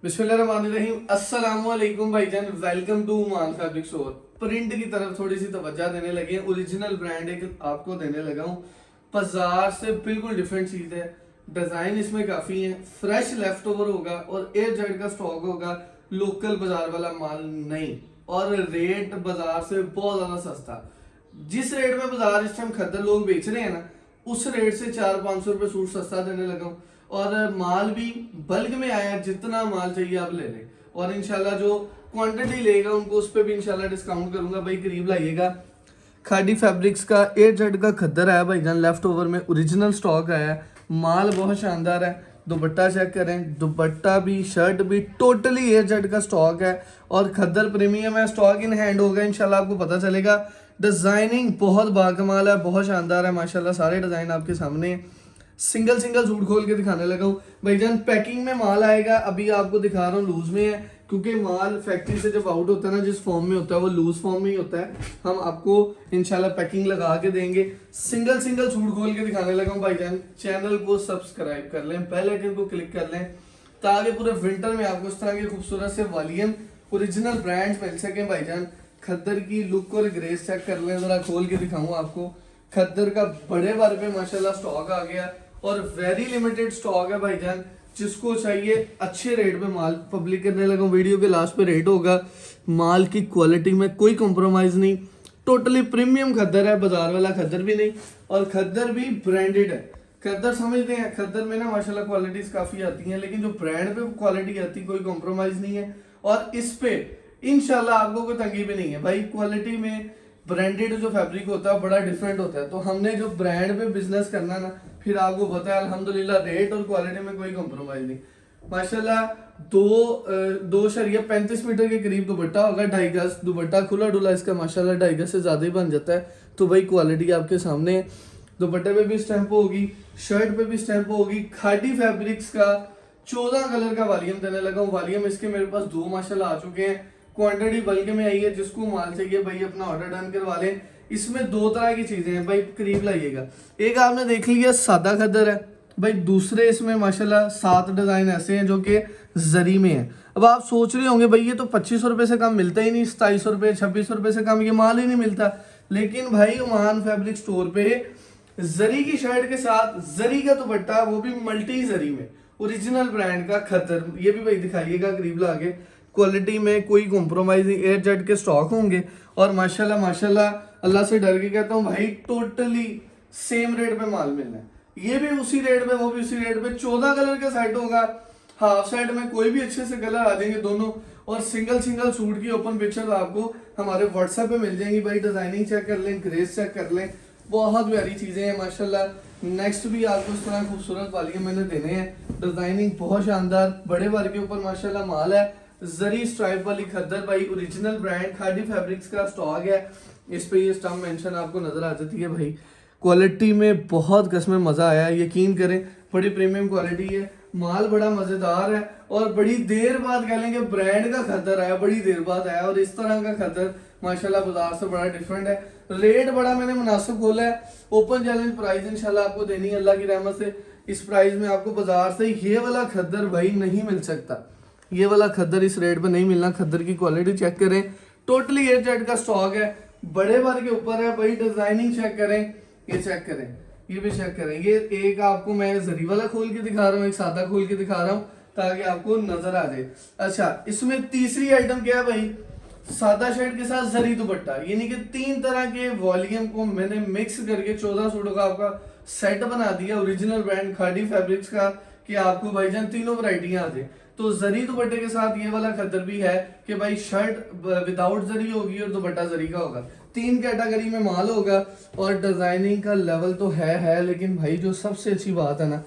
बिस्मिल्लाहिर्रहमानिर्रहीम। अस्सलामुअलैकुम भाईजान, वेलकम टू मान फैब्रिक स्टोर। प्रिंट की तरफ थोड़ी सी तवज्जो देने लगे हैं। ओरिजिनल ब्रांड एक आपको देने लगा हूँ। बाजार से बिल्कुल डिफरेंट चीज है। डिजाइन इसमें काफी है, फ्रेश लेफ्ट ओवर होगा और एयर जेड का स्टॉक होगा। लोकल बाजार वाला माल नहीं, और रेट बाजार से बहुत ज्यादा सस्ता। जिस रेट में बाजार इस टाइम खद्दर लोग बेच रहे हैं ना, उस रेट से 400-500 रुपए सूट सस्ता देने लगा हूँ। और माल भी बल्क में आया, जितना माल चाहिए आप ले लें। और इंशाल्लाह जो क्वांटिटी लेगा उनको उस पर भी इंशाल्लाह डिस्काउंट करूंगा। भाई करीब लाइएगा। खादी फैब्रिक्स का एयर जेड का खद्दर आया भाईजान, लेफ्ट ओवर में ओरिजिनल स्टॉक आया है। माल बहुत शानदार है। दुपट्टा चेक करें, दुपट्टा भी शर्ट भी टोटली एयर जेड का स्टॉक है। और खद्दर प्रीमियम है, स्टॉक इन हैंड होगा इंशाल्लाह, आपको पता चलेगा। डिजाइनिंग बहुत बाकमाल है, बहुत शानदार है माशाल्लाह। सारे डिजाइन आपके सामने हैं। सिंगल सिंगल सूट खोल के दिखाने लगा हूँ भाईजान। पैकिंग में माल आएगा, अभी आपको दिखा रहा हूँ लूज में है, क्योंकि माल फैक्ट्री से जब आउट होता है ना, जिस फॉर्म में होता है वो लूज फॉर्म में ही होता है। हम आपको इंशाल्लाह पैकिंग लगा के देंगे। सिंगल सिंगल सूट खोल के दिखाने लगा हूँ भाईजान। चैनल को सब्सक्राइब कर लें, बेल आइकन को क्लिक कर लें, ताकि पूरे विंटर में आपको इस तरह के खूबसूरत से वॉल्यूम ओरिजिनल ब्रांड्स मिल सके भाईजान। खद्दर की लुक और ग्रेस चेक कर लें, जरा खोल के दिखाऊं आपको। खद्दर का बड़े बार पे माशाल्लाह स्टॉक आ गया, और वेरी लिमिटेड स्टॉक है भाईजान। जिसको चाहिए अच्छे रेट पे माल पब्लिक करने लगा। वीडियो के लास्ट पे रेट होगा। माल की क्वालिटी में कोई कॉम्प्रोमाइज नहीं, टोटली प्रीमियम खद्दर है, बाजार वाला खद्दर भी नहीं। और खद्दर भी ब्रांडेड है। खद्दर समझते हैं, खद्दर में ना माशाल्लाह क्वालिटीज काफी आती हैं, लेकिन जो ब्रांड पे क्वालिटी आती है कोई कॉम्प्रोमाइज नहीं है। और इस पे इंशाल्लाह आपको कोई तंगी भी नहीं है भाई। क्वालिटी में ब्रांडेड जो फैब्रिक होता है बड़ा डिफरेंट होता है। तो हमने जो ब्रांड पे बिजनेस करना ना, फिर आपको पता है अल्हम्दुलिल्लाह रेट और क्वालिटी में कोई कॉम्प्रोमाइज नहीं माशाल्लाह। दो शरिया 35 मीटर के करीब दुपट्टा होगा, 2.5 गज दुपट्टा खुला डुला इसका माशाल्लाह 2.5 गज से ज्यादा ही बन जाता है। तो भाई क्वालिटी आपके सामने है। दुपट्टे पे भी स्टैंप होगी, शर्ट पे भी स्टैंप होगी। खादी फैब्रिक्स का 14 कलर का वॉल्यूम देने लगा हूँ। वॉल्यूम इसके मेरे पास 2 माशाल्लाह आ चुके हैं। क्वांटिटी बल्क में आई है, जिसको माल चाहिए भाई अपना ऑर्डर डन करवा लें। इसमें 2 तरह की चीजें हैं भाई, करीब लाइएगा। एक आपने देख लिया सादा खद्दर है भाई, दूसरे इसमें माशाल्लाह 7 डिजाइन ऐसे हैं जो कि जरी में है। अब आप सोच रहे होंगे भाई ये तो 2500 रुपए से कम मिलता ही नहीं, 2700 रुपए 2600 रुपए से कम ये माल ही नहीं मिलता। लेकिन भाई ओमान फैब्रिक स्टोर पे जरी की शर्ट के साथ जरी का दुपट्टा, वो भी मल्टी जरी में, ओरिजिनल ब्रांड का खद्दर, ये भी भाई दिखाइएगा करीब ला के। क्वालिटी में कोई कॉम्प्रोमाइज नहीं, एयर जेट के स्टॉक होंगे। और माशाल्लाह माशाल्लाह अल्लाह से डर के कहता हूँ भाई, टोटली सेम रेट पे माल मिलना है। ये भी उसी रेट पे, वो भी उसी रेट पे। 14 कलर का सेट होगा। हाफ सेट में कोई भी अच्छे से कलर आ जाएंगे दोनों। और सिंगल सिंगल सूट की ओपन पिक्चर आपको हमारे व्हाट्सएप पे मिल जाएंगी भाई। डिजाइनिंग चेक कर लें, ग्रेस चेक कर लें, बहुत प्यारी चीजें हैं माशाल्लाह। नेक्स्ट भी आपको इस तरह खूबसूरत वाली मैंने देने हैं। डिजाइनिंग बहुत शानदार, बड़े बार के ऊपर माशाल्लाह माल है। जरी स्ट्राइप वाली खद्दर भाई, ओरिजिनल ब्रांड खादी फैब्रिक्स का स्टॉक है। इस पे ये स्टम्प मेंशन आपको नजर आ जाती है भाई। क्वालिटी में बहुत कसमें मजा आया, यकीन करें बड़ी प्रीमियम क्वालिटी है। माल बड़ा मजेदार है, और बड़ी देर बाद कह लेंगे ब्रांड का खद्दर आया, बड़ी देर बाद आया। और इस तरह का खद्दर माशाल्लाह बाजार से बड़ा डिफरेंट है। रेट बड़ा मैंने मुनासिब खोला है। ओपन चैलेंज प्राइस इंशाल्लाह आपको देनी है अल्लाह की रहमत से। इस प्राइस में आपको बाजार से ये वाला खद्दर भाई नहीं मिल सकता। ये वाला खद्दर इस रेट पे नहीं मिलना। खद्दर की क्वालिटी चेक करें, टोटली एयर जेट का स्टॉक है, बड़े बार के ऊपर है भाई। डिजाइनिंग चेक करें, ये चेक करें, ये भी चेक करें। ये एक आपको मैं जरी वाला खोल के दिखा रहा हूँ, एक सादा खोल के दिखा रहा हूँ, ताकि आपको नजर आ जाए। अच्छा, इसमें तीसरी आइटम क्या है भाई, सादा शर्ट के साथ जरी दुपट्टा। यानी कि 3 तरह के वॉल्यूम को मैंने मिक्स करके 14 सूटों का आपका सेट बना दिया, ओरिजिनल ब्रांड खादी फैब्रिक्स का, कि आपको भाईजान तीनों वैरायटियां आ जाए। तो जरी दुपट्टे के साथ ये वाला खद्दर भी है कि भाई शर्ट विदाउट जरी होगी और दुपट्टा जरी का होगा। 3 कैटेगरी में माल होगा। और डिजाइनिंग का लेवल तो है, लेकिन भाई जो सबसे अच्छी बात है ना,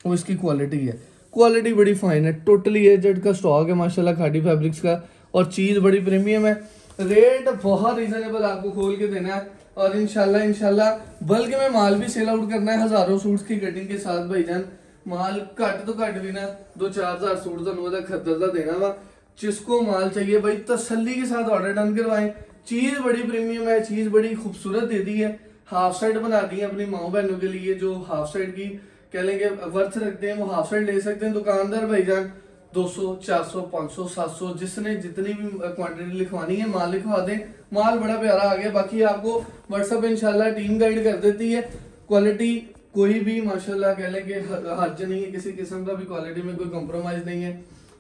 वो इसकी क्वालिटी है। क्वालिटी बड़ी फाइन है, टोटली एयर जेट का स्टॉक है माशाल्लाह खादी फैब्रिक्स का। और चीज बड़ी प्रीमियम है। रेट बहुत रीजनेबल आपको खोल के देना है। और इंशाल्लाह बल्क में माल भी सेल आउट करना है, हजारों सूट्स की कटिंग के साथ भाईजान। माल घट तो घट भी ना 2-4 हज़ार सूट का खद्दर का देना वा। जिसको माल चाहिए भाई तसल्ली के साथ ऑर्डर डन करवाएं। चीज बड़ी प्रीमियम है, चीज बड़ी खूबसूरत दे दी है। हाफ साइड बना दी है अपनी माओ बहनों के लिए, जो हाफ साइड की कह लेंगे वर्थ रखते हैं, वो हाफ साइड ले सकते हैं। दुकानदार भाईजान 200 400 500 700 जिसने जितनी भी क्वांटिटी लिखवानी है माल लिखवा दें। माल बड़ा प्यारा आ गया। बाकी आपको व्हाट्सएप इंशाल्लाह टीम गाइड कर देती है। क्वालिटी कोई भी माशाल्लाह कह लें कि हर्ज नहीं है, किसी किस्म का भी क्वालिटी में कोई कॉम्प्रोमाइज नहीं है।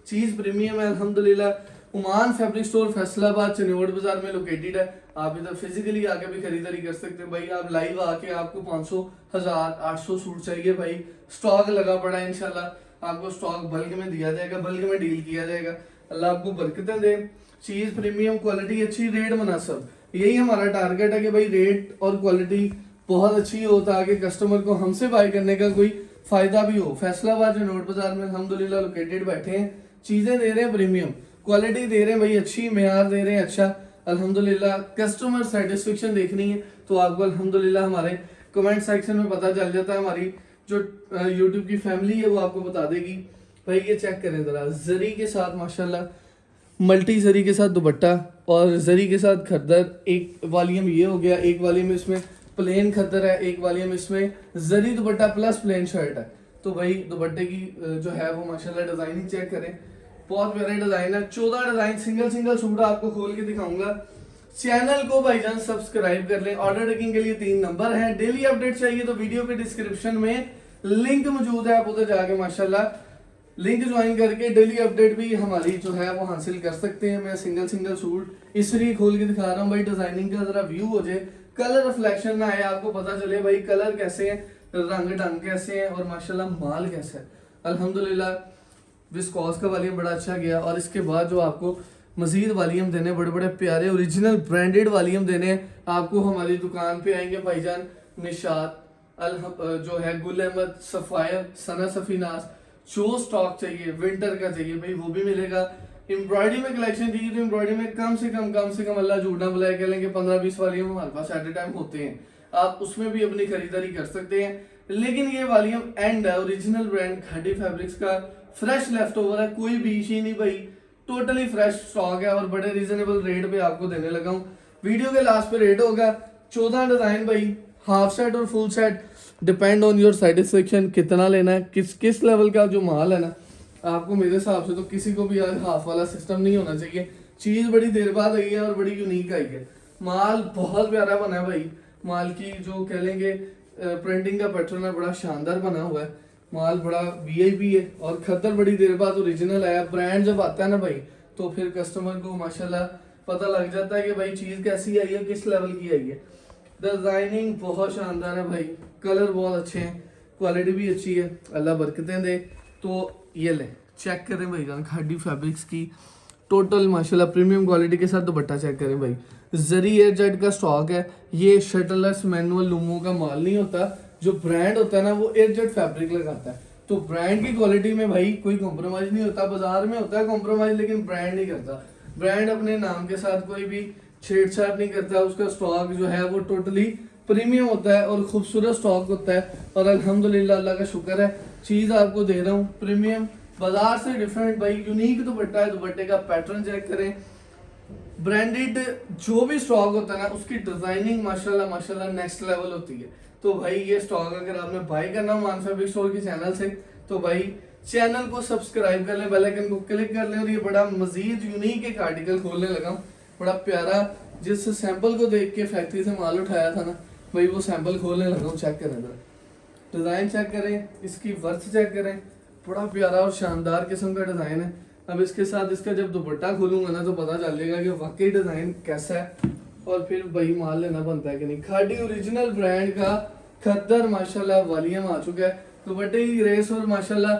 चीज़ प्रीमियम है अल्हम्दुलिल्लाह। उमान फैब्रिक स्टोर फैसलाबाद चनियोड़ बाजार में लोकेटेड है। आप इधर फिजिकली आके भी खरीदारी कर सकते हैं भाई। आप लाइव आके आपको 500 1000 800 सूट चाहिए भाई, स्टॉक लगा पड़ा है इंशाल्लाह। आपको स्टॉक बल्क में दिया जाएगा, बल्क में डील किया जाएगा। अल्लाह आपको बरकतें दे। चीज़ प्रीमियम, क्वालिटी अच्छी, रेट मुनासिब, यही हमारा टारगेट है कि भाई रेट और क्वालिटी बहुत अच्छी हो ताकि कस्टमर को हमसे बाय करने का कोई फायदा भी हो। फैसलाबाद जो नोट बाजार में अल्हम्दुलिल्लाह लोकेटेड बैठे हैं। चीजें दे रहे हैं प्रीमियम, क्वालिटी दे रहे हैं भाई अच्छी, मेयार दे रहे हैं अच्छा अल्हम्दुलिल्लाह। कस्टमर सेटिस्फेक्शन देखनी है तो आपको अल्हम्दुलिल्लाह हमारे कमेंट सेक्शन में पता चल जाता है। हमारी जो यूट्यूब की फैमिली है वो आपको बता देगी। भाई ये चेक करें जरा, जरी के साथ माशाल्लाह, मल्टी जरी के साथ दुपट्टा और जरी के साथ खद्दर। एक वॉल्यूम ये हो गया, एक वॉल्यूम इसमें प्लेन खद्दर है, एक वॉल्यूम इसमें जरी दुपट्टा प्लस प्लेन शर्ट है। तो भाई दुपट्टे की जो है वो माशाल्लाह डिजाइनिंग चेक करें, बहुत प्यारे डिजाइन है। 14 डिजाइन सिंगल सिंगल सूट आपको खोल के दिखाऊंगा। चैनल को भाईजान सब्सक्राइब कर लें। ऑर्डर टेकिंग के लिए 3 नंबर है। डेली अपडेट चाहिए तो वीडियो के डिस्क्रिप्शन में लिंक मौजूद है, आप उधर जाके माशाल्लाह लिंक ज्वाइन करके डेली अपडेट भी हमारी जो है वो हासिल कर सकते हैं। मैं सिंगल सिंगल सूट इसलिए खोल के दिखा रहा हूँ भाई, डिजाइनिंग का जरा व्यू हो जाए, कलर रिफ्लेक्शन ना आए, आपको पता चले भाई कलर कैसे हैं, रंग ढंग कैसे हैं और माशाल्लाह माल कैसा है। अल्हम्दुलिल्लाह विस्कॉस का वॉल्यूम बड़ा अच्छा गया। और इसके बाद जो आपको मजीद वॉल्यूम देने, बड़े बड़े प्यारे ओरिजिनल ब्रांडेड वॉल्यूम देने हैं आपको। हमारी दुकान पे आएंगे भाईजान निशात जो है, गुल अहमद, सफायर, सना सफीनास। जो स्टॉक चाहिए विंटर का चाहिए भाई वो भी मिलेगा। एम्ब्रॉयडरी में कलेक्शन चाहिए तो एम्ब्रॉयडरी में कम से कम अल्लाह झूठ ना बुलाए कह लेंगे 15-20 वॉल्यूम हमारे पास एट ए टाइम होते हैं। आप उसमें भी अपनी खरीदारी कर सकते हैं। लेकिन ये वॉल्यूम एंड है ओरिजिनल ब्रांड खादी फैब्रिक्स का, फ्रेश लेफ्ट ओवर है, कोई भी इशू नहीं भाई, टोटली फ्रेश स्टॉक है और बड़े रीजनेबल रेट पे आपको देने लगा हूँ। वीडियो के लास्ट पे रेट होगा 14 डिजाइन भाई, हाफ सेट और full set, depend on your satisfaction कितना लेना है, किस लेवल का जो माल है ना। आपको मेरे हिसाब से तो किसी को भी हाफ वाला सिस्टम नहीं होना चाहिए। चीज बड़ी देर बाद आई है और बड़ी यूनिक आई है। माल बहुत प्यारा बना है भाई, माल की जो कह लेंगे प्रिंटिंग का पैटर्न है बड़ा शानदार बना हुआ है। माल बड़ा वीआईपी है और खद्दर बड़ी देर बाद ओरिजिनल आया। ब्रांड जब आता है ना भाई तो फिर कस्टमर को माशाल्लाह पता लग जाता है कि भाई चीज कैसी आई है, किस लेवल की आई है। डिजाइनिंग बहुत शानदार है भाई, कलर बहुत अच्छे हैं, क्वालिटी भी अच्छी है, अल्लाह बरकतें दे। तो ये ले चेक करें भाई जान, खादी फैब्रिक्स की टोटल माशाल्लाह प्रीमियम क्वालिटी के साथ दुपट्टा चेक करें भाई। जरी एयर जेट का स्टॉक है, ये शटललेस मैनुअल लूमो का माल नहीं होता। जो ब्रांड होता है ना वो एयर जेट फैब्रिक लगाता है। तो ब्रांड की क्वालिटी में भाई कोई कॉम्प्रोमाइज नहीं होता। बाजार में होता है कॉम्प्रोमाइज लेकिन ब्रांड नहीं करता। ब्रांड अपने नाम के साथ कोई भी छेड़छाड़ नहीं करता। उसका स्टॉक जो है वो टोटली प्रीमियम होता है और खूबसूरत स्टॉक होता है। और अल्हम्दुलिल्लाह अल्लाह का शुक्र है चीज आपको दे रहा हूँ प्रीमियम, बाजार से डिफरेंट भाई, यूनिक दुपट्टा है। दुपट्टे का पैटर्न चेक करें, ब्रांडेड जो भी स्टॉक होता है ना उसकी डिजाइनिंग माशाल्लाह नेक्स्ट लेवल होती है। तो भाई ये स्टॉक अगर आपने बाय करना हो मान फैब्रिक स्टोर के चैनल से तो भाई चैनल को सब्सक्राइब कर लें, बेल आइकन को क्लिक कर लें। और ये बड़ा मजीद यूनिक एक आर्टिकल खोलने लगा हूँ, बड़ा प्यारा, जिस सैंपल को देख के फैक्ट्री से माल उठाया था ना भाई वो सैंपल खोलने लगा हूँ। चेक करें जरा, डिजाइन चेक करें, इसकी वर्थ चेक करें, बड़ा प्यारा और शानदार किस्म का डिजाइन है। अब इसके साथ इसका जब दुपट्टा खोलूंगा ना तो पता चलेगा कि वाकई डिजाइन कैसा है और फिर भाई माल लेना बनता है कि नहीं। खादी ओरिजिनल ब्रांड का खद्दर माशाल्लाह वॉल्यूम आ चुका है। दुपट्टे की रेस और माशाल्लाह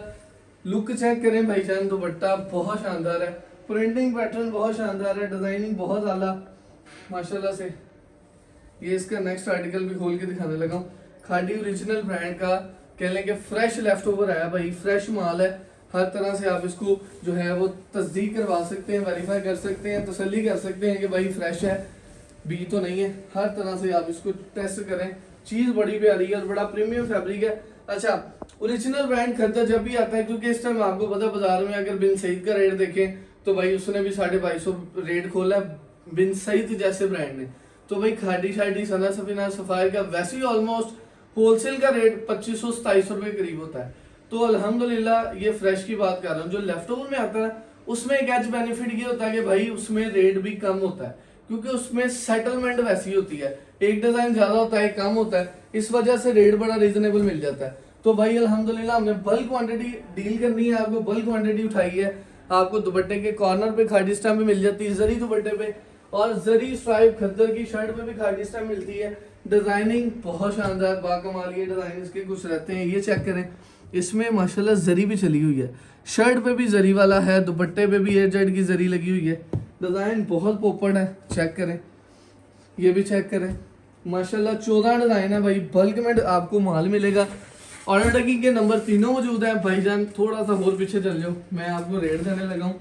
लुक चेक करें भाईजान, दुपट्टा बहुत शानदार है, प्रिंटिंग पैटर्न बहुत शानदार है, डिजाइनिंग बहुत आला माशाल्लाह से। ये इसका नेक्स्ट आर्टिकल भी खोल के दिखाने लगा हूँ। खादी ओरिजिनल ब्रांड का कह लें कि फ्रेश लेफ्ट ओवर आया भाई, फ्रेश माल है। हर तरह से आप इसको जो है वो तस्दीक करवा सकते हैं, वेरीफाई कर सकते हैं, तसल्ली कर सकते हैं कि भाई फ्रेश है, बी तो नहीं है। हर तरह से आप इसको टेस्ट करें। चीज बड़ी प्यारी है और बड़ा प्रीमियम फैब्रिक है। अच्छा, ओरिजिनल ब्रांड खद्दर जब भी आता है, क्योंकि इस टाइम आपको पता है बाजार में अगर बिन सईद का रेट देखें तो भाई उसने भी 250 रेट खोला बिन सईद जैसे ब्रांड ने। तो भाई खादी शादी सना सफीना सफायर का वैसे ही ऑलमोस्ट होलसेल का रेट 2500-2700 रुपए करीब होता है। तो अल्हम्दुलिल्लाह ये फ्रेश की बात कर रहा हूँ। जो लेफ्ट ओवर में आता है उसमें एक एज बेनिफिट ये होता है कि भाई उसमें रेट भी कम होता है, क्योंकि उसमें सेटलमेंट वैसी होती है, एक डिजाइन ज्यादा होता है, एक कम होता है, इस वजह से रेट बड़ा रीजनेबल मिल जाता है। तो भाई अल्हम्दुलिल्लाह हमने बल्क क्वांटिटी डील करनी है, आपको बल्क क्वांटिटी उठाई है। आपको दुपट्टे के कॉर्नर पे खादी स्टैम्प भी मिल जाती है जरी दुपट्टे पे, और जरी स्ट्राइप खद्दर की शर्ट पे भी खादी स्टैम्प मिलती है। डिजाइनिंग बहुत शानदार बाकमाल ये डिजाइन इसके कुछ रहते हैं, ये चेक करें, इसमें माशाल्लाह जरी भी चली हुई है, शर्ट पे भी जरी वाला है, दुपट्टे पे भी एयरजेट की जरी लगी हुई है। डिजाइन बहुत पोपट है, चेक करें, ये भी चेक करें, माशाल्लाह 14 डिजाइन है भाई। बल्क में आपको माल मिलेगा। ऑर्डर टैगिंग के नंबर तीनों मौजूद है भाईजान। थोड़ा सा और पीछे चल जाओ, मैं आपको रेट देने लगा हूँ।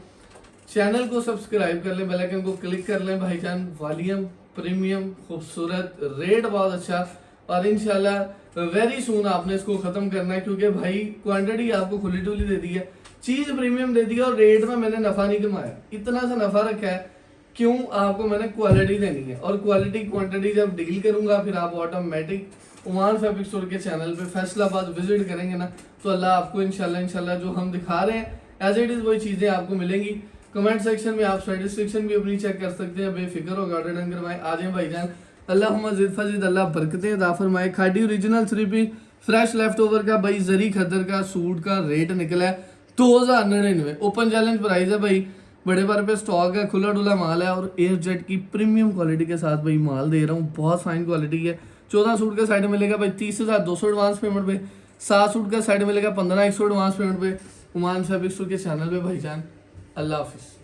चैनल को सब्सक्राइब कर लें, बेल आइकन को क्लिक कर लें भाईजान। वॉल्यूम प्रीमियम खूबसूरत, रेट बहुत अच्छा, और इंशाल्लाह वेरी सून आपने इसको खत्म करना है, क्योंकि भाई क्वांटिटी आपको खुली डुली दे दी है, चीज प्रीमियम दे दी है, और रेट में मैंने नफा नहीं कमाया, इतना सा नफा रखा है क्यों, आपको मैंने क्वालिटी देनी है, और क्वालिटी क्वांटिटी जब डील करूंगा फिर आप ऑटोमेटिक उमान फैब्रिक स्टोर के चैनल पे फैसलाबाद विजिट करेंगे ना, तो अल्लाह आपको इंशाल्लाह जो हम दिखा रहे हैं एज इट इज वही चीजें आपको मिलेंगी। कमेंट सेक्शन में आप सेटिस्फेक्शन भी अपनी चेक कर सकते हैं, बेफिक्र होकर ऑर्डर डन करवाएं। आ जाए भाईजान, अल्लाह मजीद फजीद, अल्लाह बरकतें अता फरमाए। Khadi original 3 fresh left over का भाई जरी खद्दर का सूट का रेट निकला है 2099, ओपन चैलेंज प्राइस है भाई, बड़े बार पे स्टॉक है, खुला डुला माल है, और एयर जेट की प्रीमियम क्वालिटी के साथ भाई माल दे रहा हूँ, बहुत फाइन क्वालिटी है। 14 सूट का साइड मिलेगा भाई 30,200 एडवांस पेमेंट पे, 7 सूट का साइड मिलेगा 15,100 एडवांस पेमेंट पे, उमान फैब्रिक स्टोर के चैनल पे भाईजान। अल्लाह हाफिज़।